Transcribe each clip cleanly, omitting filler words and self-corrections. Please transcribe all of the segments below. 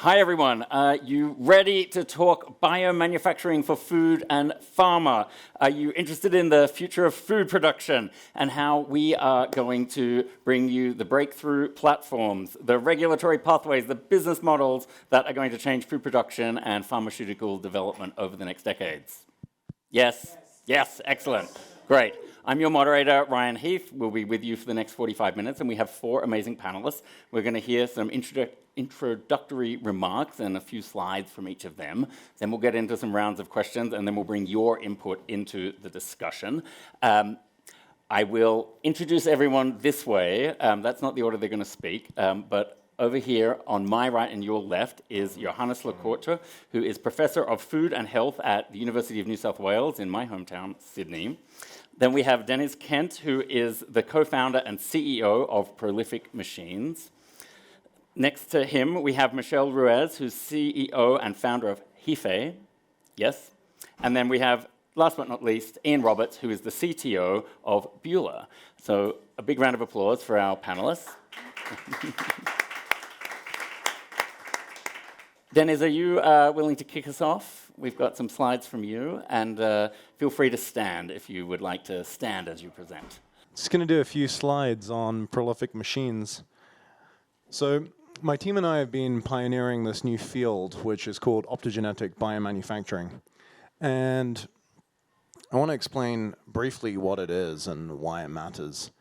Hi everyone, are you ready to talk biomanufacturing for food and pharma? Are you interested in the future of food production and how we are going to bring you the breakthrough platforms, the regulatory pathways, the business models that are going to change food production and pharmaceutical development over the next decades? Yes? Yes, excellent. Great. I'm your moderator, Ryan Heath. We'll be with you for the next 45 minutes, and we have 4 amazing panelists. We're going to hear some introductory remarks and a few slides from each of them. Then we'll get into some rounds of questions, and then we'll bring your input into the discussion. I will introduce everyone this way. That's not the order they're going to speak, but over here on my right and your left is Johannes Coutre, who is Professor of Food and Health at the University of New South Wales in my hometown, Sydney. Then we have Deniz, who is the co-founder and CEO of Prolific Machines. Next to him, we have Ruiz, who's CEO and founder of Hyfé. Yes? And then we have, last but not least, Ian Roberts, who is the CTO of Buhler. So a big round of applause for our panelists. Deniz, are you willing to kick us off? We've got some slides from you, and feel free to stand if you would like to stand as you present. Just going to do a few slides on Prolific Machines. So my team and I have been pioneering this new field, which is called optogenetic biomanufacturing. And I want to explain briefly what it is and why it matters.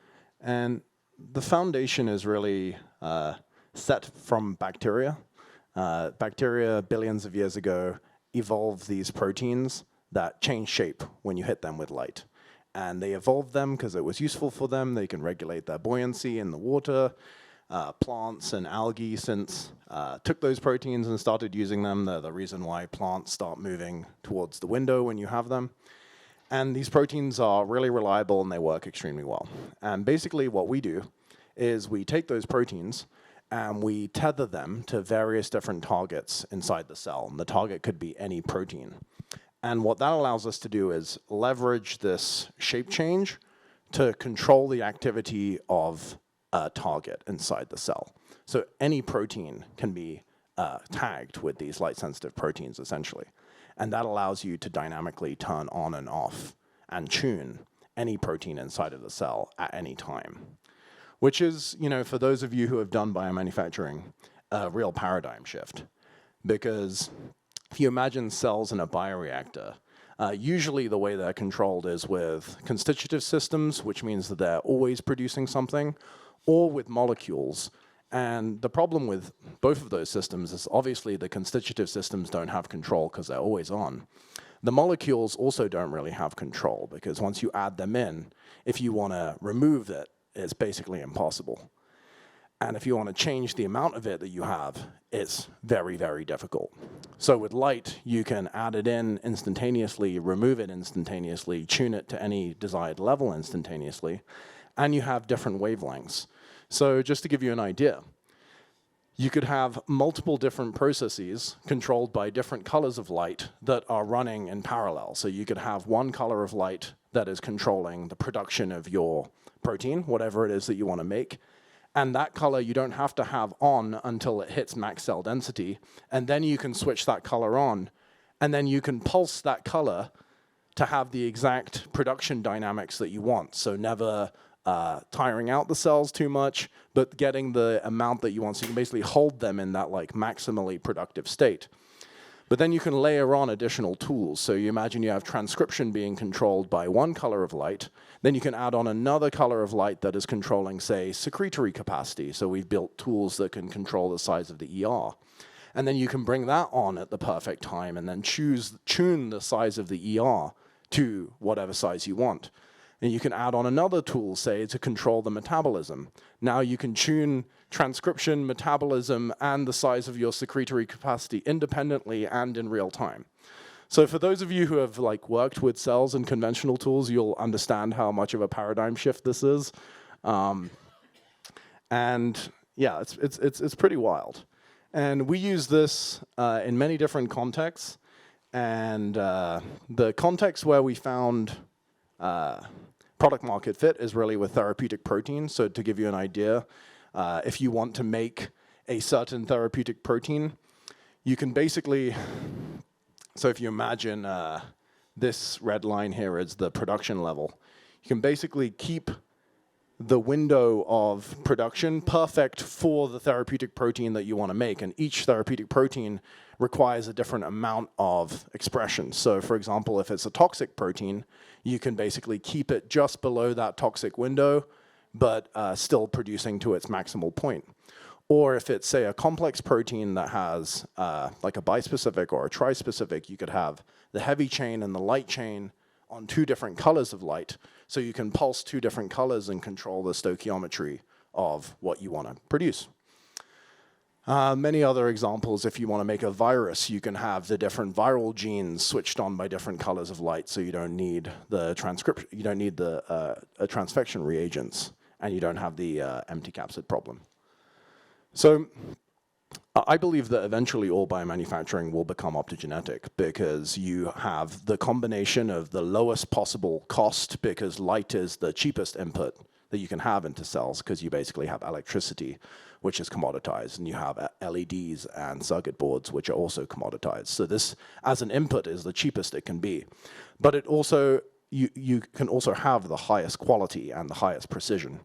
And the foundation is really set from bacteria. Bacteria, billions of years ago, evolved these proteins that change shape when you hit them with light. And they evolved them because it was useful for them. They can regulate their buoyancy in the water. Plants and algae since took those proteins and started using them. They're the reason why plants start moving towards the window when you have them. And these proteins are really reliable and they work extremely well. And basically what we do is we take those proteins and we tether them to various different targets inside the cell. And the target could be any protein. And what that allows us to do is leverage this shape change to control the activity of a target inside the cell. So any protein can be tagged with these light-sensitive proteins, essentially. And that allows you to dynamically turn on and off and tune any protein inside of the cell at any time. Which is, for those of you who have done biomanufacturing, a real paradigm shift. Because if you imagine cells in a bioreactor, usually the way they're controlled is with constitutive systems, which means that they're always producing something, or with molecules. And the problem with both of those systems is obviously the constitutive systems don't have control because they're always on. The molecules also don't really have control because once you add them in, if you want to remove it, it's basically impossible. And if you want to change the amount of it that you have, it's very, very difficult. So with light, you can add it in instantaneously, remove it instantaneously, tune it to any desired level instantaneously, and you have different wavelengths. So just to give you an idea, you could have multiple different processes controlled by different colors of light that are running in parallel. So you could have one color of light that is controlling the production of your protein, whatever it is that you want to make. And that color you don't have to have on until it hits max cell density. And then you can switch that color on. And then you can pulse that color to have the exact production dynamics that you want. So never tiring out the cells too much, but getting the amount that you want. So you can basically hold them in that maximally productive state. But then you can layer on additional tools. So you imagine you have transcription being controlled by one color of light. Then you can add on another color of light that is controlling, say, secretory capacity. So we've built tools that can control the size of the ER. And then you can bring that on at the perfect time and then tune the size of the ER to whatever size you want. And you can add on another tool, say, to control the metabolism. Now you can tune transcription, metabolism, and the size of your secretory capacity independently and in real time. So for those of you who have worked with cells and conventional tools, you'll understand how much of a paradigm shift this is. And yeah, it's pretty wild. And we use this in many different contexts. And the context where we found product market fit is really with therapeutic proteins. So to give you an idea, if you want to make a certain therapeutic protein, you can basically, so if you imagine this red line here is the production level, you can basically keep the window of production perfect for the therapeutic protein that you want to make, and each therapeutic protein requires a different amount of expression. So for example, if it's a toxic protein, you can basically keep it just below that toxic window, but still producing to its maximal point. Or if it's, say, a complex protein that has like a bispecific or a trispecific, you could have the heavy chain and the light chain on two different colors of light. So you can pulse two different colors and control the stoichiometry of what you want to produce. Many other examples, if you want to make a virus, you can have the different viral genes switched on by different colors of light, so you don't need the transcription, you don't need the transfection reagents, and you don't have the empty capsid problem. So I believe that eventually all biomanufacturing will become optogenetic, because you have the combination of the lowest possible cost, because light is the cheapest input that you can have into cells, because you basically have electricity, which is commoditized, and you have LEDs and circuit boards, which are also commoditized. So this, as an input, is the cheapest it can be. But it also, you can also have the highest quality and the highest precision.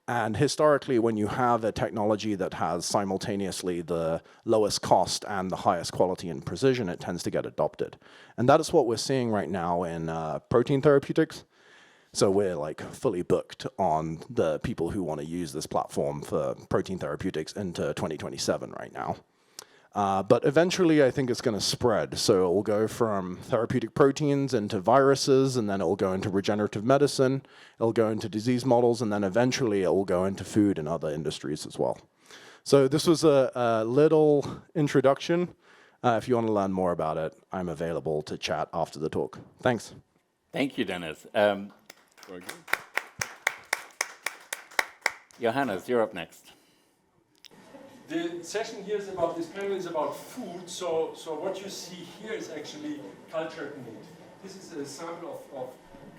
And historically, when you have a technology that has simultaneously the lowest cost and the highest quality and precision, it tends to get adopted. And that is what we're seeing right now in protein therapeutics. So we're like fully booked on the people who want to use this platform for protein therapeutics into 2027 right now. But eventually, I think it's going to spread. So it will go from therapeutic proteins into viruses, and then it will go into regenerative medicine. It'll go into disease models, and then eventually it will go into food and other industries as well. So this was a little introduction. If you want to learn more about it, I'm available to chat after the talk. Thanks. Thank you, Deniz. Very good. Johannes, you're up next. The session here is about, this panel is about food, so what you see here is actually cultured meat. This is a sample of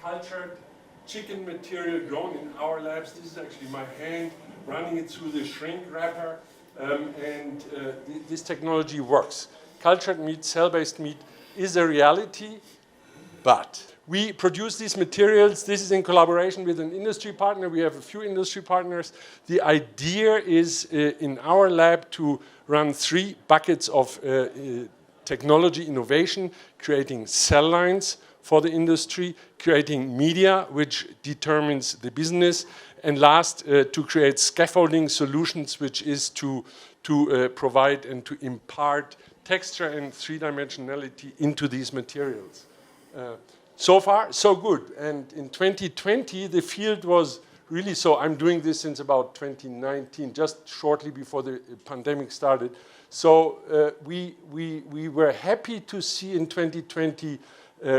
cultured chicken material grown in our labs. This is actually my hand running it through the shrink wrapper, and this technology works. Cultured meat, cell-based meat is a reality, but we produce these materials. This is in collaboration with an industry partner. We have a few industry partners. The idea is in our lab to run 3 buckets of technology innovation, creating cell lines for the industry, creating media, which determines the business, and last, to create scaffolding solutions, which is to provide and to impart texture and 3-dimensionality into these materials. So far, so good. And in 2020, the field was really, so I'm doing this since about 2019, just shortly before the pandemic started. So we were happy to see in 2020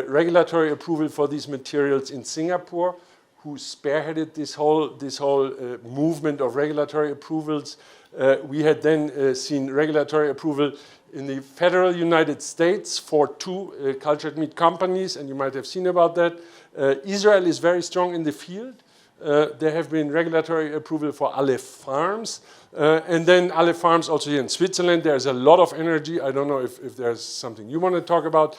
regulatory approval for these materials in Singapore, who spearheaded this whole movement of regulatory approvals. We had then seen regulatory approval in the federal United States for 2 cultured meat companies, and you might have seen about that. Israel is very strong in the field. There have been regulatory approval for Aleph Farms, and then Aleph Farms also here in Switzerland. There's a lot of energy. I don't know if there's something you want to talk about.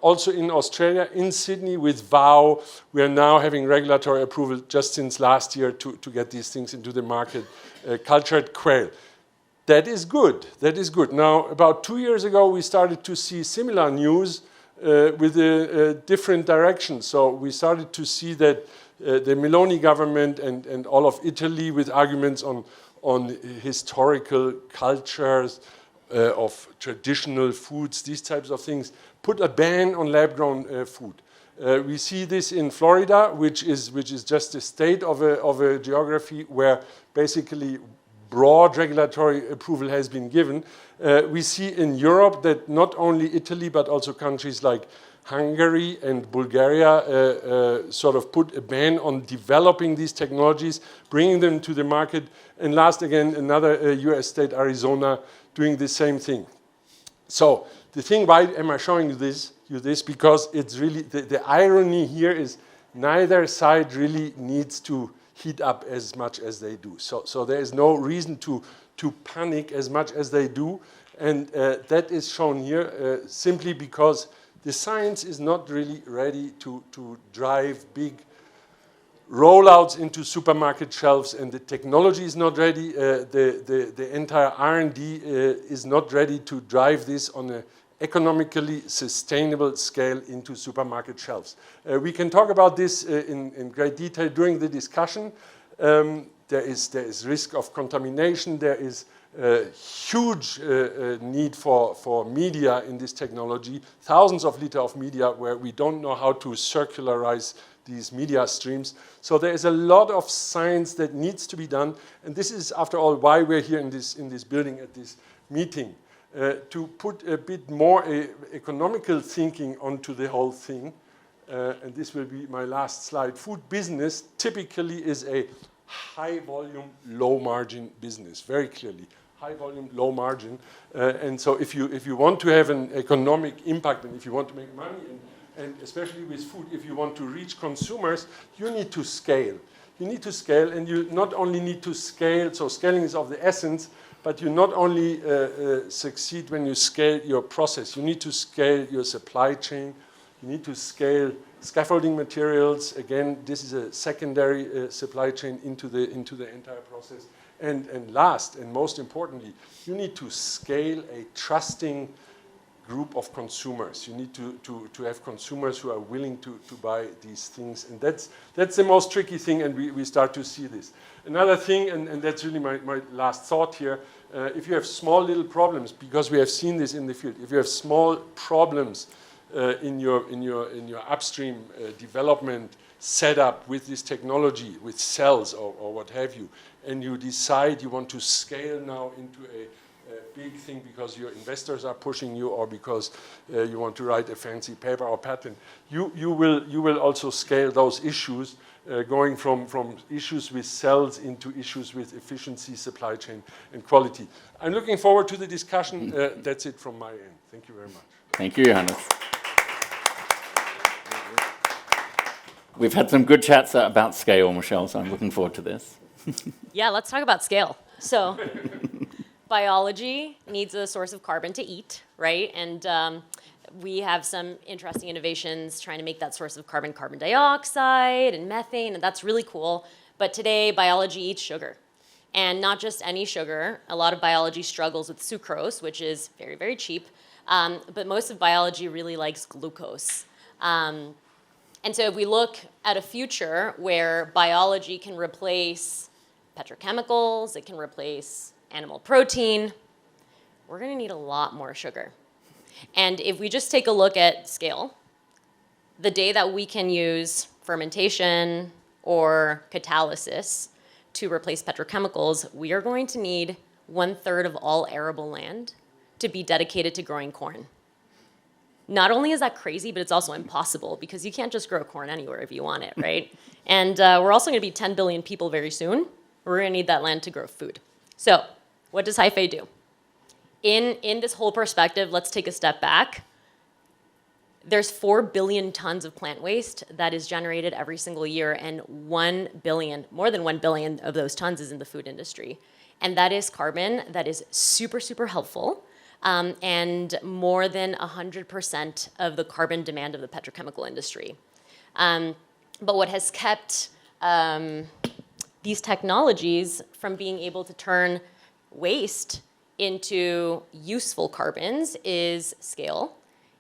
Also in Australia, in Sydney with VOW, we are now having regulatory approval just since last year to get these things into the market, cultured quail. That is good. That is good. Now, about 2 years ago, we started to see similar news with a different direction. So we started to see that the Meloni government and all of Italy, with arguments on historical cultures of traditional foods, these types of things, put a ban on lab-grown food. We see this in Florida, which is just a state of a geography where basically broad regulatory approval has been given. We see in Europe that not only Italy, but also countries like Hungary and Bulgaria sort of put a ban on developing these technologies, bringing them to the market. And last, again, another US state, Arizona, doing the same thing. So the thing, why am I showing you this? Because it's really, the irony here is neither side really needs to heat up as much as they do. So there is no reason to panic as much as they do. And that is shown here simply because the science is not really ready to drive big rollouts into supermarket shelves, and the technology is not ready. The entire R&D is not ready to drive this on an economically sustainable scale into supermarket shelves. We can talk about this in great detail during the discussion. There is risk of contamination. There is huge need for media in this technology, thousands of liters of media where we don't know how to circularize these media streams. So there is a lot of science that needs to be done, and this is, after all, why we're here in this building at this meeting, to put a bit more economical thinking onto the whole thing. And this will be my last slide. Food business typically is a high volume, low margin business, very clearly. High volume, low margin. And so if you want to have an economic impact, and if you want to make money, and especially with food, if you want to reach consumers, you need to scale. You need to scale, and you not only need to scale, so scaling is of the essence, but you not only succeed when you scale your process, you need to scale your supply chain, you need to scale scaffolding materials. Again, this is a secondary supply chain into the entire process. And last, and most importantly, you need to scale a trusting group of consumers. You need to have consumers who are willing to buy these things. And that's the most tricky thing, and we start to see this. Another thing, and that's really my last thought here, if you have small little problems, because we have seen this in the field, if you have small problems in your upstream development setup with this technology, with cells or what have you, and you decide you want to scale now into a big thing because your investors are pushing you, or because you want to write a fancy paper or patent, you will also scale those issues, going from issues with cells into issues with efficiency, supply chain, and quality. I'm looking forward to the discussion. That's it from my end. Thank you very much. Thank you, Johannes. We've had some good chats about scale, Michelle, so I'm looking forward to this. Yeah, let's talk about scale. So biology needs a source of carbon to eat, right? And we have some interesting innovations trying to make that source of carbon dioxide and methane, and that's really cool. But today, biology eats sugar. And not just any sugar. A lot of biology struggles with sucrose, which is very, very cheap. But most of biology really likes glucose. And so if we look at a future where biology can replace petrochemicals, it can replace animal protein, we're going to need a lot more sugar. And if we just take a look at scale, the day that we can use fermentation or catalysis to replace petrochemicals, we are going to need 1/3 of all arable land to be dedicated to growing corn. Not only is that crazy, but it's also impossible because you can't just grow corn anywhere if you want it, right? And we're also going to be 10 billion people very soon. We're going to need that land to grow food. So what does Hyfé do? In this whole perspective, let's take a step back. There's 4 billion tons of plant waste that is generated every single year, and 1 billion, more than 1 billion of those tons is in the food industry. And that is carbon that is super, super helpful. And more than 100% of the carbon demand of the petrochemical industry. But what has kept these technologies from being able to turn waste into useful carbons is scale.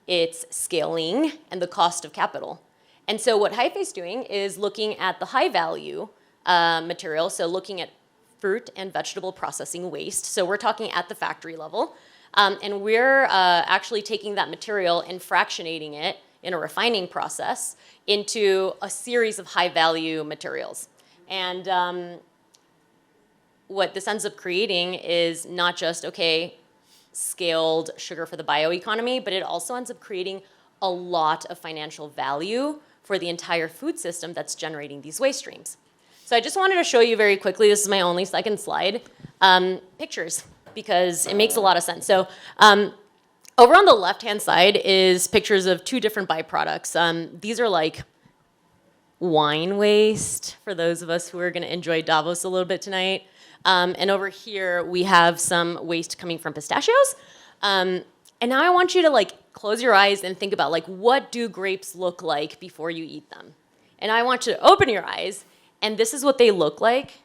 It's scaling and the cost of capital. And so what Hyfé is doing is looking at the high value material, so looking at fruit and vegetable processing waste. So we're talking at the factory level. And we're actually taking that material and fractionating it in a refining process into a series of high-value materials. And what this ends up creating is not just, okay, scaled sugar for the bioeconomy, but it also ends up creating a lot of financial value for the entire food system that's generating these waste streams. So I just wanted to show you very quickly, this is my only second slide, pictures, because it makes a lot of sense. So over on the left-hand side is pictures of 2 different byproducts. These are like wine waste, for those of us who are going to enjoy Davos a little bit tonight. And over here, we have some waste coming from pistachios. And now I want you to like close your eyes and think about like, what do grapes look like before you eat them? And I want you to open your eyes, and this is what they look like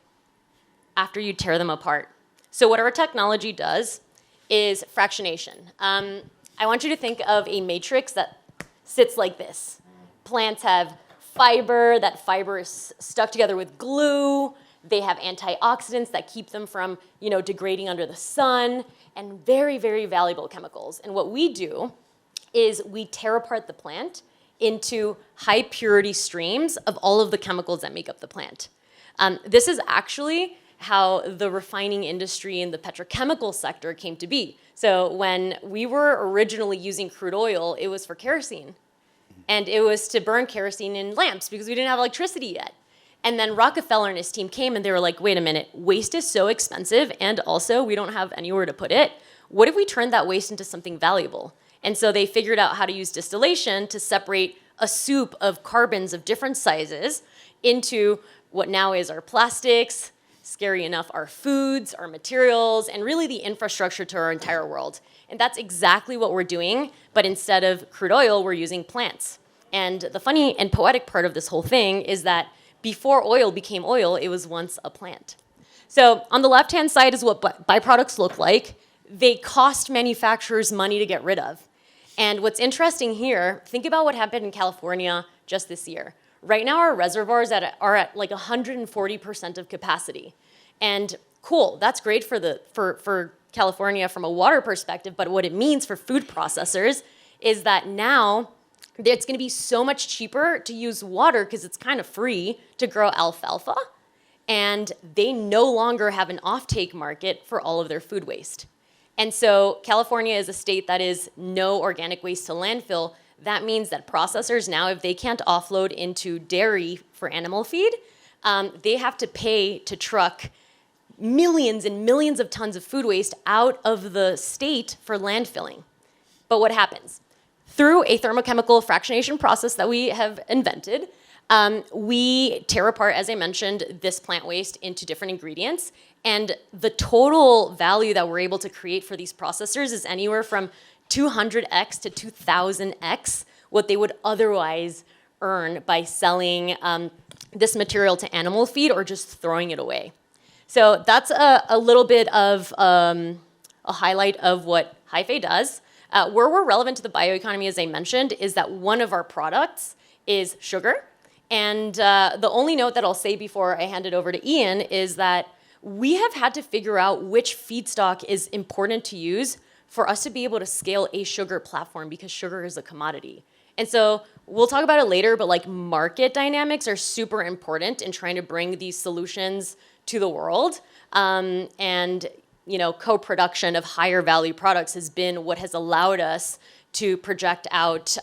after you tear them apart. So what our technology does is fractionation. I want you to think of a matrix that sits like this. Plants have fiber. That fiber is stuck together with glue. They have antioxidants that keep them from, degrading under the sun, and very, very valuable chemicals. And what we do is we tear apart the plant into high purity streams of all of the chemicals that make up the plant. This is actually how the refining industry and the petrochemical sector came to be. So when we were originally using crude oil, it was for kerosene. And it was to burn kerosene in lamps because we didn't have electricity yet. And then Rockefeller and his team came and they were like, wait a minute, waste is so expensive and also we don't have anywhere to put it. What if we turned that waste into something valuable? And so they figured out how to use distillation to separate a soup of carbons of different sizes into what now is our plastics, scary enough, our foods, our materials, and really the infrastructure to our entire world. And that's exactly what we're doing, but instead of crude oil, we're using plants. And the funny and poetic part of this whole thing is that before oil became oil, it was once a plant. So on the left-hand side is what byproducts look like. They cost manufacturers money to get rid of. And what's interesting here, think about what happened in California just this year. Right now, our reservoirs are at like 140% of capacity. And cool, that's great for California from a water perspective, but what it means for food processors is that now it's going to be so much cheaper to use water because it's kind of free to grow alfalfa, and they no longer have an offtake market for all of their food waste. And so California is a state that is no organic waste to landfill. That means that processors now, if they can't offload into dairy for animal feed, they have to pay to truck millions and millions of tons of food waste out of the state for landfilling. But what happens? Through a thermochemical fractionation process that we have invented, we tear apart, as I mentioned, this plant waste into different ingredients. And the total value that we're able to create for these processors is anywhere from 200x to 2000x what they would otherwise earn by selling this material to animal feed or just throwing it away. So that's a little bit of a highlight of what Hyfé does. Where we're relevant to the bioeconomy, as I mentioned, is that one of our products is sugar. And the only note that I'll say before I hand it over to Ian is that we have had to figure out which feedstock is important to use for us to be able to scale a sugar platform, because sugar is a commodity. And so we'll talk about it later, but like market dynamics are super important in trying to bring these solutions to the world. And co-production of higher value products has been what has allowed us to project out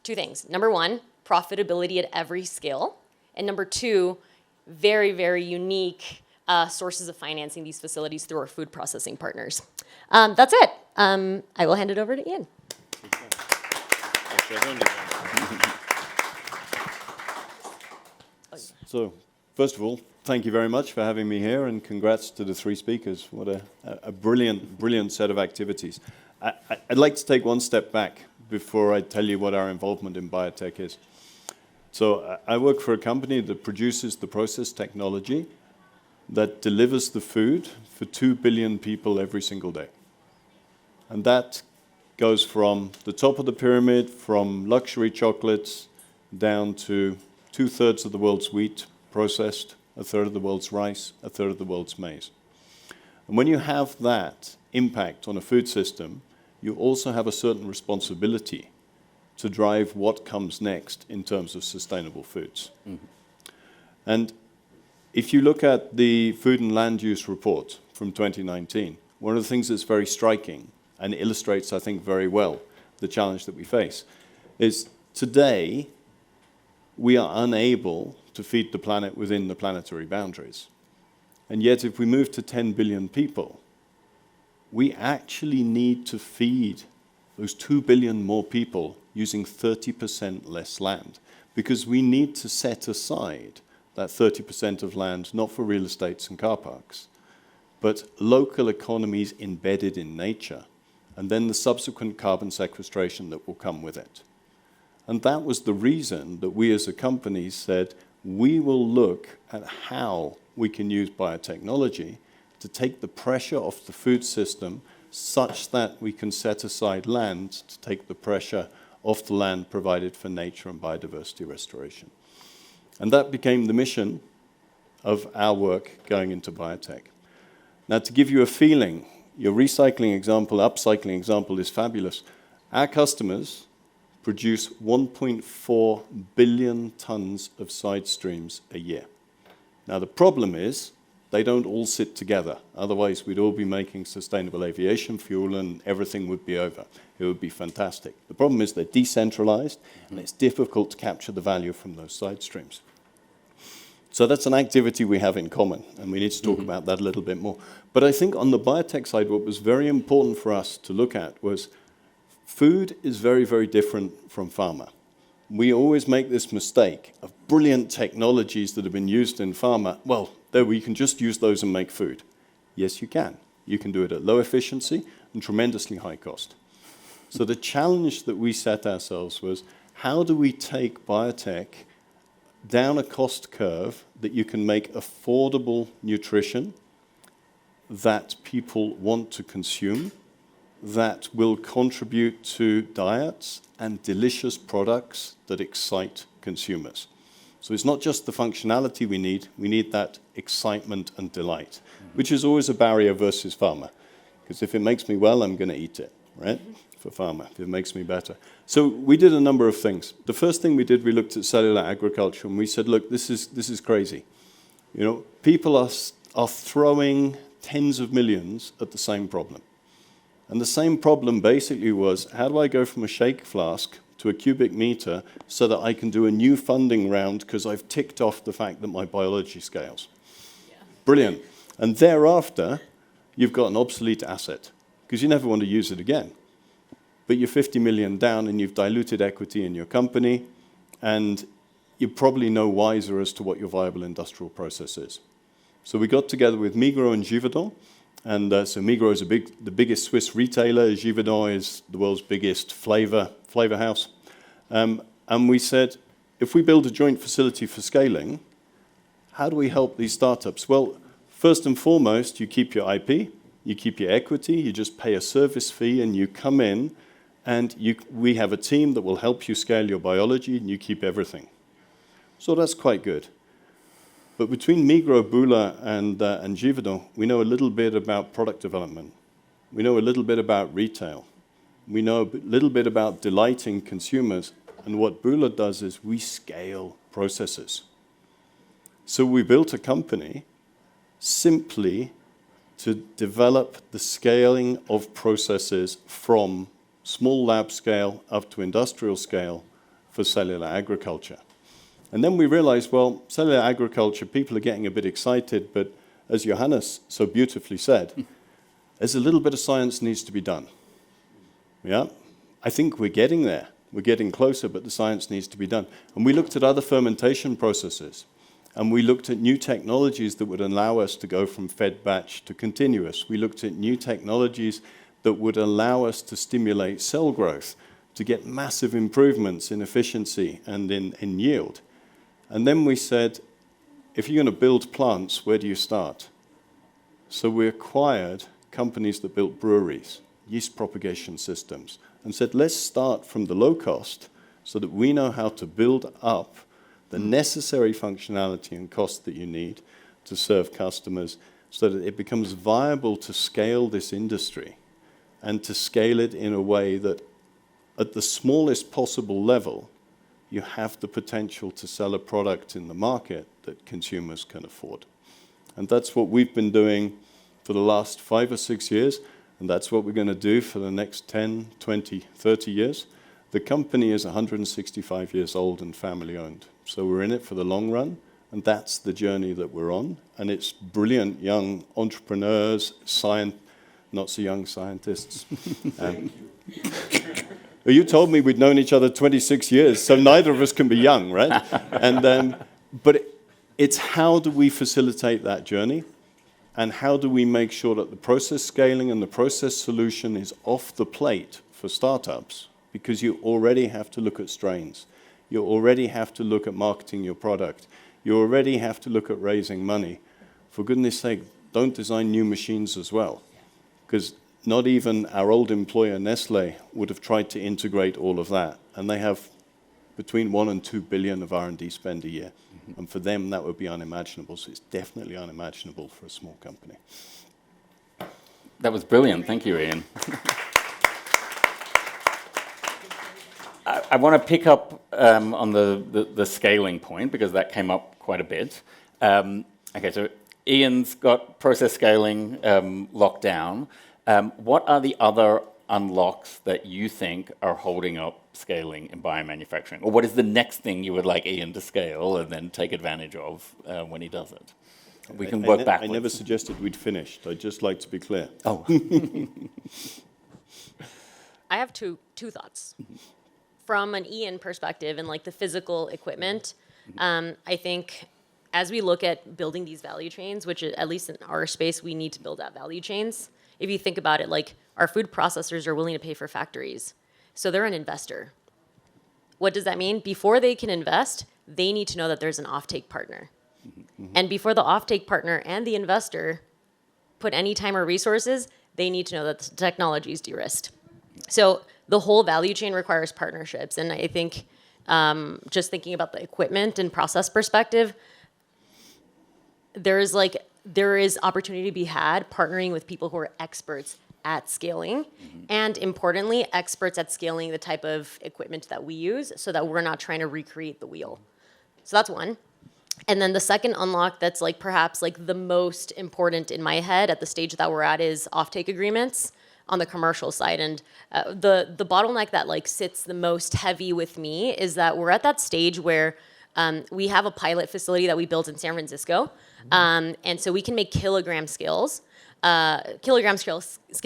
two things. Number one, profitability at every scale. And number two, very, very unique sources of financing these facilities through our food processing partners. That's it. I will hand it over to Ian. So, first of all, thank you very much for having me here, and congrats to the three speakers. What a brilliant set of activities. I'd like to take one step back before I tell you what our involvement in biotech is. So I work for a company that produces the process technology that delivers the food for 2 billion people every single day. And that goes from the top of the pyramid, from luxury chocolates, down to 2/3 of the world's wheat processed, 1/3 of the world's rice, 1/3 of the world's maize. And when you have that impact on a food system, you also have a certain responsibility to drive what comes next in terms of sustainable foods. Mm-hmm. And if you look at the Food and Land Use Report from 2019, one of the things that's very striking and illustrates, I think, very well the challenge that we face is today we are unable to feed the planet within the planetary boundaries. And yet if we move to 10 billion people, we actually need to feed those 2 billion more people using 30% less land, because we need to set aside that 30% of land, not for real estates and car parks, but local economies embedded in nature and then the subsequent carbon sequestration that will come with it. And that was the reason that we as a company said, we will look at how we can use biotechnology to take the pressure off the food system such that we can set aside land to take the pressure off the land provided for nature and biodiversity restoration. And that became the mission of our work going into biotech. Now, to give you a feeling, your recycling example, upcycling example is fabulous. Our customers produce 1.4 billion tons of side streams a year. Now, the problem is they don't all sit together. Otherwise, we'd all be making sustainable aviation fuel and everything would be over. It would be fantastic. The problem is they're decentralized and it's difficult to capture the value from those side streams. So that's an activity we have in common, and we need to talk about that a little bit more. But I think on the biotech side, what was very important for us to look at was food is very, very different from pharma. We always make this mistake of brilliant technologies that have been used in pharma. Well, there we can just use those and make food. Yes, you can. You can do it at low efficiency and tremendously high cost. So the challenge that we set ourselves was, how do we take biotech down a cost curve that you can make affordable nutrition that people want to consume, that will contribute to diets and delicious products that excite consumers. So it's not just the functionality we need that excitement and delight, which is always a barrier versus pharma. Because if it makes me well, I'm going to eat it, right? For pharma, if it makes me better. So we did a number of things. The first thing we did, we looked at cellular agriculture, and we said, look, this is crazy. You know, people are throwing tens of millions at the same problem. And the same problem basically was, how do I go from a shake flask to a cubic meter so that I can do a new funding round because I've ticked off the fact that my biology scales? Yeah. Brilliant. And thereafter, you've got an obsolete asset because you never want to use it again. But you're 50 million down and you've diluted equity in your company, and you're probably no wiser as to what your viable industrial process is. So we got together with Migros and Givaudan, and so Migros is the biggest Swiss retailer. Givaudan is the world's biggest flavor house. And we said, if we build a joint facility for scaling, how do we help these startups? Well, first and foremost, you keep your IP, you keep your equity, you just pay a service fee, and you come in, and we have a team that will help you scale your biology, and you keep everything. So that's quite good. But between Migros, Buhler, and Givaudan, we know a little bit about product development. We know a little bit about retail. We know a little bit about delighting consumers. And what Buhler does is we scale processes. So we built a company simply to develop the scaling of processes from small lab scale up to industrial scale for cellular agriculture. And then we realized, well, cellular agriculture, people are getting a bit excited, but as Johannes so beautifully said, there's a little bit of science needs to be done. Yeah, I think we're getting there. We're getting closer, but the science needs to be done. And we looked at other fermentation processes, and we looked at new technologies that would allow us to go from fed batch to continuous. We looked at new technologies that would allow us to stimulate cell growth, to get massive improvements in efficiency and in yield. And then we said, if you're going to build plants, where do you start? So we acquired companies that built breweries, yeast propagation systems, and said, let's start from the low cost so that we know how to build up the necessary functionality and cost that you need to serve customers so that it becomes viable to scale this industry and to scale it in a way that at the smallest possible level, you have the potential to sell a product in the market that consumers can afford. And that's what we've been doing for the last 5 or 6 years, and that's what we're going to do for the next 10, 20, 30 years. The company is 165 years old and family-owned, so we're in it for the long run, and that's the journey that we're on. And it's brilliant young entrepreneurs, not so young scientists. You told me we'd known each other 26 years, so neither of us can be young, right? But it's how do we facilitate that journey? And how do we make sure that the process scaling and the process solution is off the plate for startups? Because you already have to look at strains. You already have to look at marketing your product. You already have to look at raising money. For goodness sake, don't design new machines as well. Because not even our old employer, Nestle, would have tried to integrate all of that. And they have between 1 and 2 billion of R&D spend a year. And for them, that would be unimaginable. So it's definitely unimaginable for a small company. That was brilliant. Thank you, Ian. I want to pick up on the scaling point, because that came up quite a bit. Okay, so Ian's got process scaling locked down. What are the other unlocks that you think are holding up scaling in biomanufacturing? Or what is the next thing you would like Ian to scale and then take advantage of when he does it? We can work backwards. I never suggested we'd finished. I'd just like to be clear. Oh. I have two thoughts. From an Ian perspective and like the physical equipment, I think as we look at building these value chains, which at least in our space, we need to build out value chains. If you think about it, like our food processors are willing to pay for factories. So they're an investor. What does that mean? Before they can invest, they need to know that there's an offtake partner. And before the offtake partner and the investor put any time or resources, they need to know that the technology is de-risked. So the whole value chain requires partnerships. And I think just thinking about the equipment and process perspective, there is opportunity to be had partnering with people who are experts at scaling, and importantly, experts at scaling the type of equipment that we use so that we're not trying to recreate the wheel. So that's one. And then the second unlock that's like perhaps like the most important in my head at the stage that we're at is offtake agreements on the commercial side. And the bottleneck that like sits the most heavy with me is that we're at that stage where we have a pilot facility that we built in San Francisco. And so we can make kilogram scale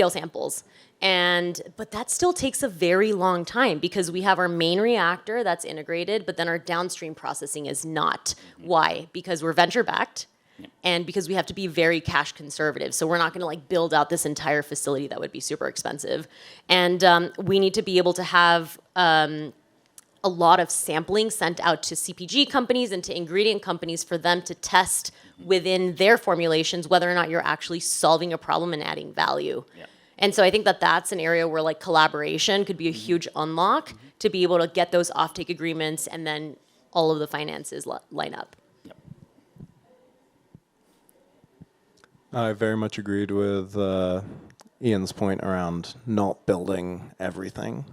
samples. But that still takes a very long time because we have our main reactor that's integrated, but then our downstream processing is not. Why? Because we're venture backed. And because we have to be very cash conservative. So we're not going to like build out this entire facility. That would be super expensive. And we need to be able to have a lot of sampling sent out to CPG companies and to ingredient companies for them to test within their formulations whether or not you're actually solving a problem and adding value. Yeah. And so I think that that's an area where like collaboration could be a huge unlock to be able to get those offtake agreements and then all of the finances line up. I very much agreed with Ian's point around not building everything.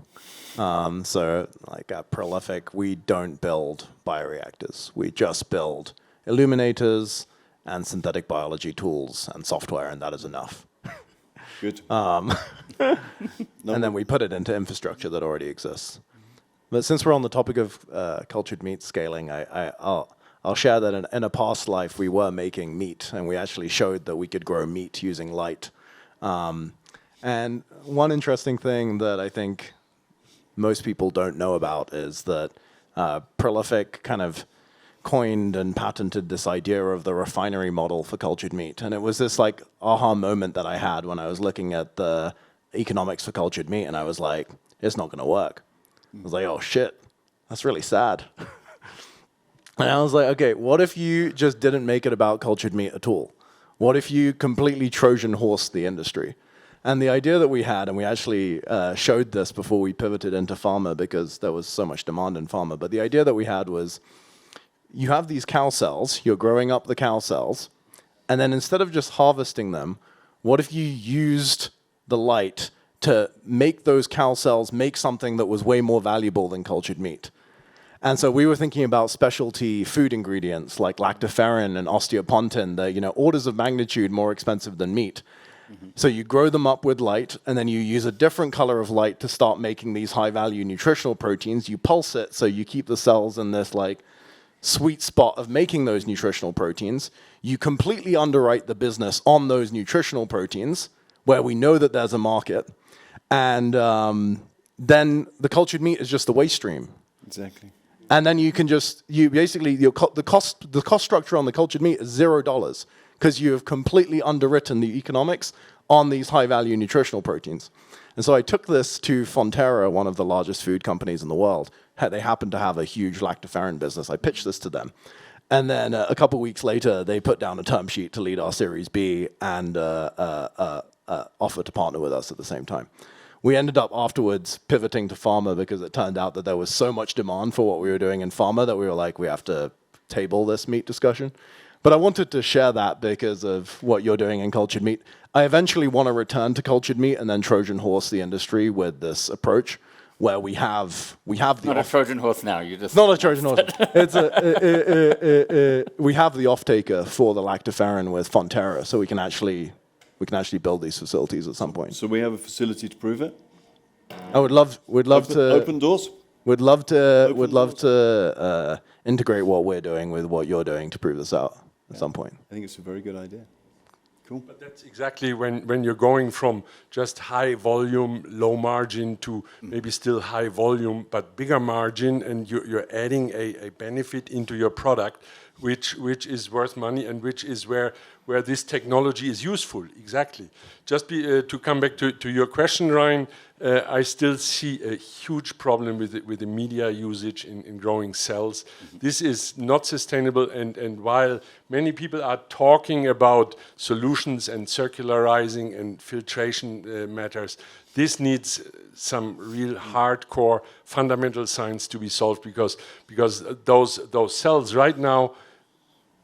So like at Prolific, we don't build bioreactors. We just build illuminators and synthetic biology tools and software, and that is enough. Good. And then we put it into infrastructure that already exists. But since we're on the topic of cultured meat scaling, I'll share that in a past life we were making meat, and we actually showed that we could grow meat using light. And one interesting thing that I think most people don't know about is that Prolific kind of coined and patented this idea of the refinery model for cultured meat. And it was this like aha moment that I had when I was looking at the economics for cultured meat, and I was like, it's not going to work. I was like, oh shit, that's really sad. And I was like, okay, what if you just didn't make it about cultured meat at all? What if you completely Trojan horsed the industry? And the idea that we had, and we actually showed this before we pivoted into pharma because there was so much demand in pharma, but the idea that we had was you have these cow cells, you're growing up the cow cells, and then instead of just harvesting them, what if you used the light to make those cow cells make something that was way more valuable than cultured meat? And so we were thinking about specialty food ingredients like lactoferrin and osteopontin, that orders of magnitude more expensive than meat. So you grow them up with light, and then you use a different color of light to start making these high-value nutritional proteins. You pulse it, so you keep the cells in this like sweet spot of making those nutritional proteins. You completely underwrite the business on those nutritional proteins, where we know that there's a market, and then the cultured meat is just the waste stream. Exactly. And then you can just the cost structure on the cultured meat is $0 because you have completely underwritten the economics on these high-value nutritional proteins. And so I took this to Fonterra, one of the largest food companies in the world. They happen to have a huge lactoferrin business. I pitched this to them. And then a couple of weeks later, they put down a term sheet to lead our Series B and offer to partner with us at the same time. We ended up afterwards pivoting to pharma because it turned out that there was so much demand for what we were doing in pharma that we were like, we have to table this meat discussion. But I wanted to share that because of what you're doing in cultured meat. I eventually want to return to cultured meat and then Trojan horse the industry with this approach where we have the not a Trojan horse now. You just not a Trojan horse. It's we have the off-taker for the lactoferrin with Fonterra, so we can actually build these facilities at some point. So we have a facility to prove it? I would love to open doors? Would love to integrate what we're doing with what you're doing to prove this out at some point. I think it's a very good idea. Cool. But that's exactly when you're going from just high volume, low margin to maybe still high volume, but bigger margin, and you're adding a benefit into your product, which is worth money and which is where this technology is useful, exactly. Just to come back to your question, Ryan, I still see a huge problem with the media usage in growing cells. This is not sustainable, and while many people are talking about solutions and circularizing and filtration matters, this needs some real hardcore fundamental science to be solved because those cells right now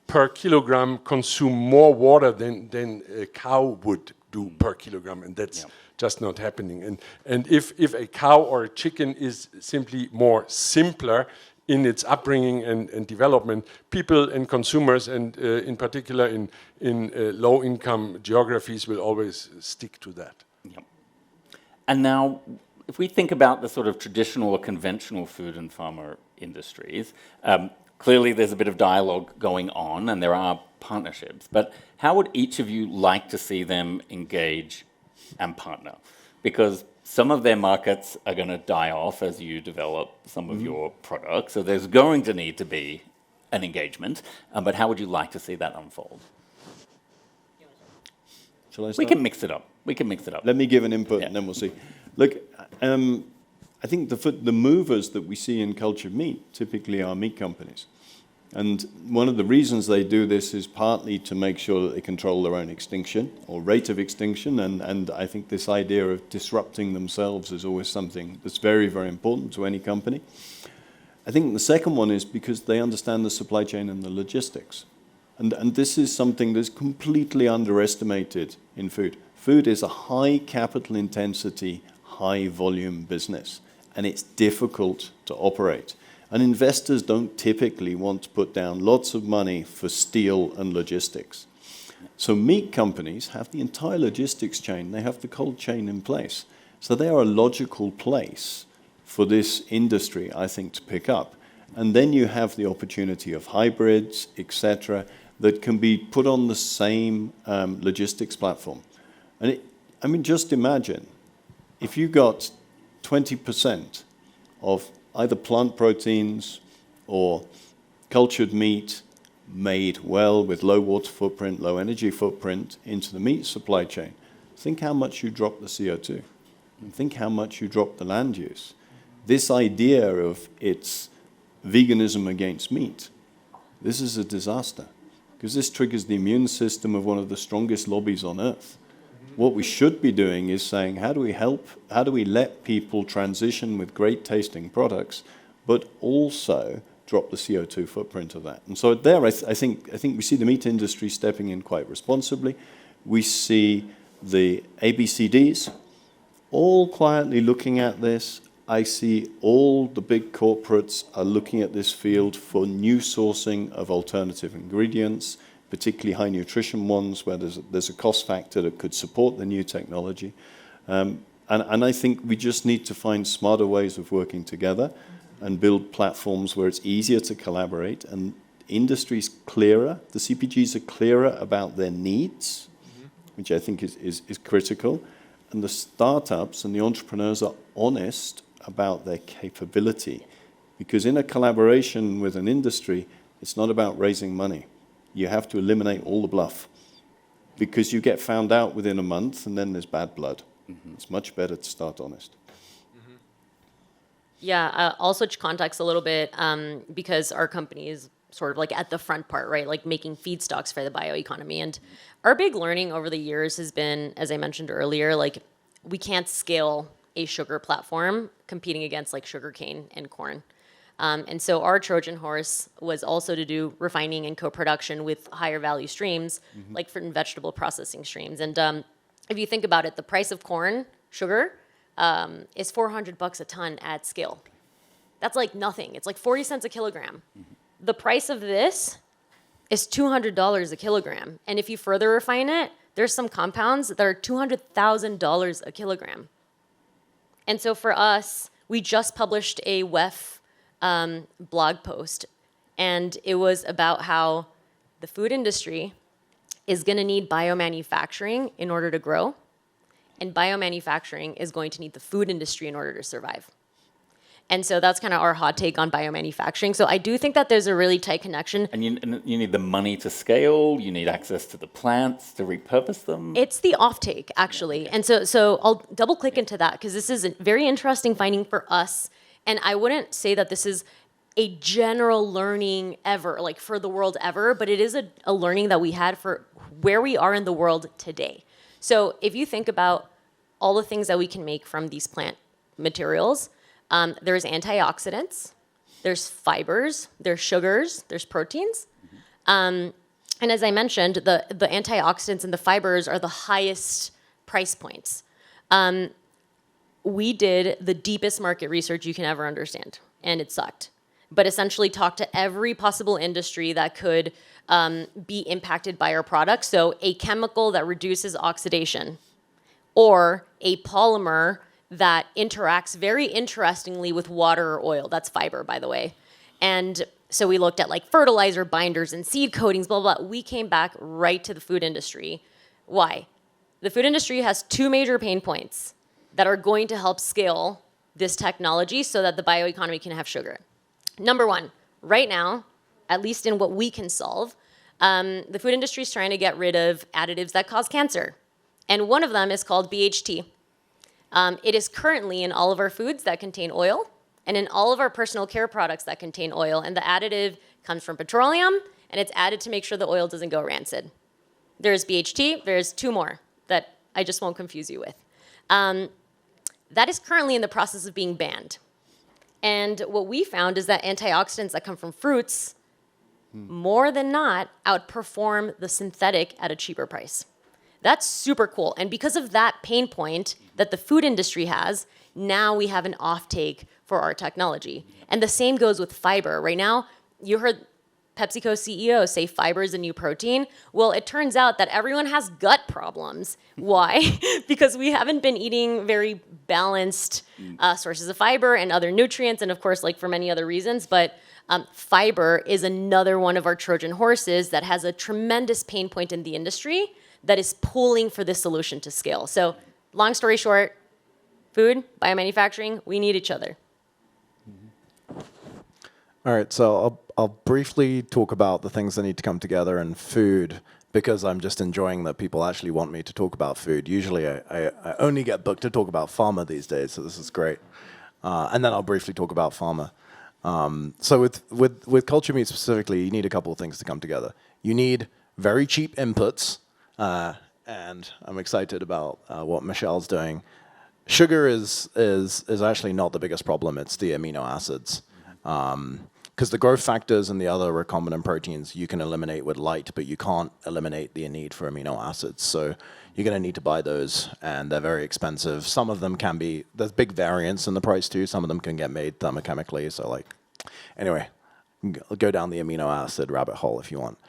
per kilogram consume more water than a cow would do per kilogram, and that's just not happening. And if a cow or a chicken is simply more simpler in its upbringing and development, people and consumers, and in particular in low-income geographies, will always stick to that. Yep. And now, if we think about the sort of traditional or conventional food and pharma industries, clearly there's a bit of dialogue going on and there are partnerships, but how would each of you like to see them engage and partner? Because some of their markets are going to die off as you develop some of your products, so there's going to need to be an engagement, but how would you like to see that unfold? Shall I start? We can mix it up. Let me give an input and then we'll see. Look, I think the movers that we see in cultured meat typically are meat companies. And one of the reasons they do this is partly to make sure that they control their own extinction or rate of extinction. And I think this idea of disrupting themselves is always something that's very, very important to any company. I think the second one is because they understand the supply chain and the logistics. And this is something that's completely underestimated in food. Food is a high capital intensity, high volume business, and it's difficult to operate. And investors don't typically want to put down lots of money for steel and logistics. So meat companies have the entire logistics chain. They have the cold chain in place. So they are a logical place for this industry, I think, to pick up. And then you have the opportunity of hybrids, etc., that can be put on the same logistics platform. And I mean, just imagine if you got 20% of either plant proteins or cultured meat made well with low water footprint, low energy footprint into the meat supply chain, think how much you drop the CO2 and think how much you drop the land use. This idea of it's veganism against meat, this is a disaster because this triggers the immune system of one of the strongest lobbies on earth. What we should be doing is saying, how do we let people transition with great tasting products, but also drop the CO2 footprint of that? And so there, I think we see the meat industry stepping in quite responsibly. We see the ABCDs all quietly looking at this. I see all the big corporates are looking at this field for new sourcing of alternative ingredients, particularly high nutrition ones where there's a cost factor that could support the new technology. And I think we just need to find smarter ways of working together and build platforms where it's easier to collaborate and industry's clearer, the CPGs are clearer about their needs, which I think is critical, and the startups and the entrepreneurs are honest about their capability. Because in a collaboration with an industry, it's not about raising money. You have to eliminate all the bluff. because you get found out within a month and then there's bad blood. It's much better to start honest. Yeah, I'll switch context a little bit because our company is sort of like at the front part, right? Like making feedstocks for the bioeconomy. And our big learning over the years has been, as I mentioned earlier, like we can't scale a sugar platform competing against like sugarcane and corn. And so our Trojan horse was also to do refining and co-production with higher value streams, like fruit and vegetable processing streams. And if you think about it, the price of corn, sugar, is $400 a ton at scale. That's like nothing. It's like 40 cents a kilogram. The price of this is $200 a kilogram. And if you further refine it, there's some compounds that are $200,000 a kilogram. And so for us, we just published a WEF blog post, and it was about how the food industry is going to need biomanufacturing in order to grow, and biomanufacturing is going to need the food industry in order to survive. And so that's kind of our hot take on biomanufacturing. So I do think that there's a really tight connection. And you need the money to scale, you need access to the plants to repurpose them. It's the offtake, actually. And so I'll double click into that because this is a very interesting finding for us. And I wouldn't say that this is a general learning ever, like for the world ever, but it is a learning that we had for where we are in the world today. So if you think about all the things that we can make from these plant materials, there's antioxidants, there's fibers, there's sugars, there's proteins. And as I mentioned, the antioxidants and the fibers are the highest price points. We did the deepest market research you can ever understand, and it sucked. But essentially talked to every possible industry that could be impacted by our product. So a chemical that reduces oxidation, or a polymer that interacts very interestingly with water or oil. That's fiber, by the way. And so we looked at like fertilizer binders and seed coatings, blah, blah, blah. We came back right to the food industry. Why? The food industry has two major pain points that are going to help scale this technology so that the bioeconomy can have sugar. Number one, right now, at least in what we can solve, the food industry is trying to get rid of additives that cause cancer. And one of them is called BHT. It is currently in all of our foods that contain oil and in all of our personal care products that contain oil. And the additive comes from petroleum, and it's added to make sure the oil doesn't go rancid. There's BHT. There's two more that I just won't confuse you with. That is currently in the process of being banned. And what we found is that antioxidants that come from fruits, more than not, outperform the synthetic at a cheaper price. That's super cool. And because of that pain point that the food industry has, now we have an offtake for our technology. And the same goes with fiber. Right now, you heard PepsiCo CEO say fiber is a new protein. Well, it turns out that everyone has gut problems. Why? Because we haven't been eating very balanced sources of fiber and other nutrients, and of course, like for many other reasons. But fiber is another one of our Trojan horses that has a tremendous pain point in the industry that is pulling for this solution to scale. So long story short, food, biomanufacturing, we need each other. All right, so I'll briefly talk about the things that need to come together in food, because I'm just enjoying that people actually want me to talk about food. Usually I only get booked to talk about pharma these days, so this is great. And then I'll briefly talk about pharma. So with culture meat specifically, you need a couple of things to come together. You need very cheap inputs, and I'm excited about what Michelle's doing. Sugar is actually not the biggest problem, it's the amino acids. Because the growth factors and the other recombinant proteins you can eliminate with light, but you can't eliminate the need for amino acids. So you're going to need to buy those, and they're very expensive. Some of them can be, there's big variance in the price too. Some of them can get made thermochemically. So like, anyway, go down the amino acid rabbit hole if you want.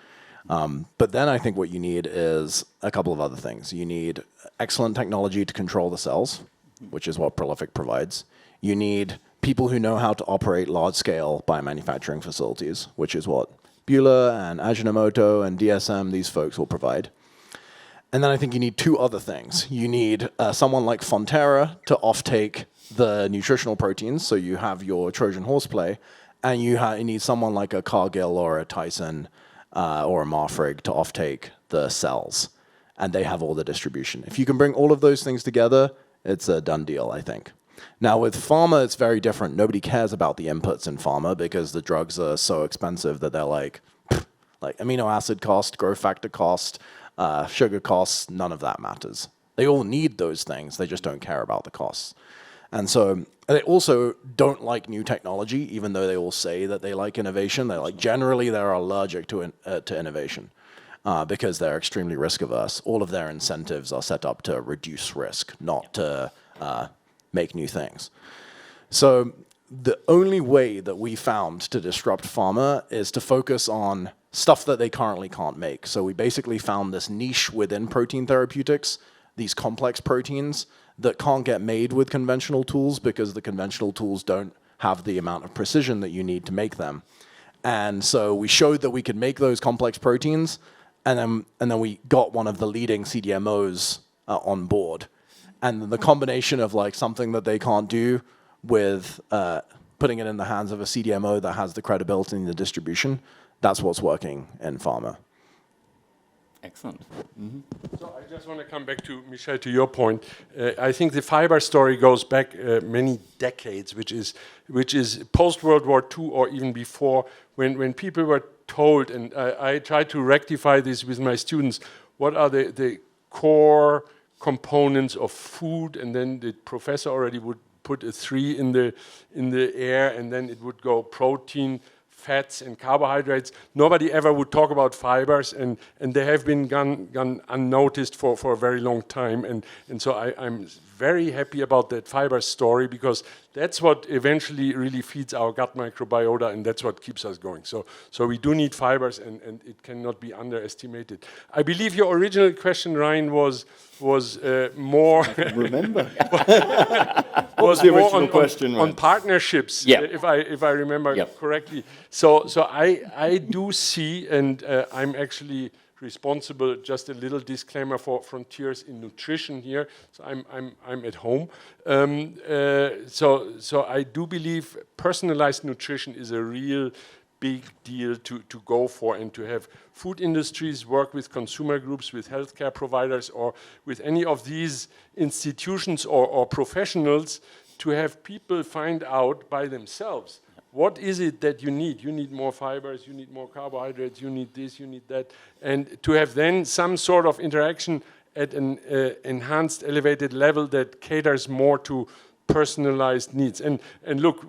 But then I think what you need is a couple of other things. You need excellent technology to control the cells, which is what Prolific provides. You need people who know how to operate large-scale biomanufacturing facilities, which is what Buhler and Ajinomoto and DSM, these folks will provide. And then I think you need two other things. You need someone like Fonterra to offtake the nutritional proteins, so you have your Trojan horse play, and you need someone like a Cargill or a Tyson or a Marfrig to offtake the cells. and they have all the distribution. If you can bring all of those things together, it's a done deal, I think. Now with pharma, it's very different. Nobody cares about the inputs in pharma because the drugs are so expensive that they're like amino acid cost, growth factor cost, sugar costs, none of that matters. They all need those things, they just don't care about the costs. And so they also don't like new technology, even though they all say that they like innovation. Generally they're allergic to innovation because they're extremely risk averse. All of their incentives are set up to reduce risk, not to make new things. So the only way that we found to disrupt pharma is to focus on stuff that they currently can't make. So we basically found this niche within protein therapeutics, these complex proteins that can't get made with conventional tools because the conventional tools don't have the amount of precision that you need to make them. And so we showed that we could make those complex proteins, and then we got one of the leading CDMOs on board. And the combination of like something that they can't do with putting it in the hands of a CDMO that has the credibility and the distribution, that's what's working in pharma. Excellent. Mm-hmm. So I just want to come back to, Michel, to your point. I think the fiber story goes back many decades, which is post-World War II or even before, when people were told, and I try to rectify this with my students, what are the core components of food, and then the professor already would put a 3 in the air, and then it would go protein, fats and carbohydrates. Nobody ever would talk about fibers, and they have been gone unnoticed for a very long time. And so I'm very happy about that fiber story, because that's what eventually really feeds our gut microbiota, and that's what keeps us going. So we do need fibers, and it cannot be underestimated. I believe your original question, Ryan, was more Remember? was the more original question, on Ryan? partnerships, Yeah. if I remember Yep. correctly. So I do see, and I'm actually responsible, just a little disclaimer, for Frontiers in Nutrition here. So I'm at home. So I do believe personalized nutrition is a real big deal to go for, and to have food industries work with consumer groups, with healthcare providers, or with any of these institutions or professionals, to have people find out by themselves, what is it that you need? You need more fibers, you need more carbohydrates, you need this, you need that. And to have then some sort of interaction at an enhanced, elevated level that caters more to personalized needs. And look,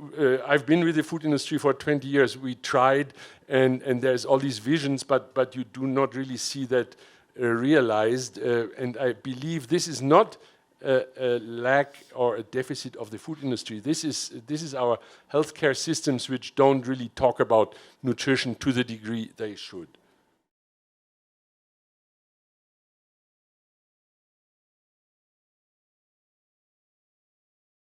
I've been with the food industry for 20 years. We tried, and there's all these visions, but you do not really see that realized. And I believe this is not a lack or a deficit of the food industry. This is our healthcare systems, which don't really talk about nutrition to the degree they should.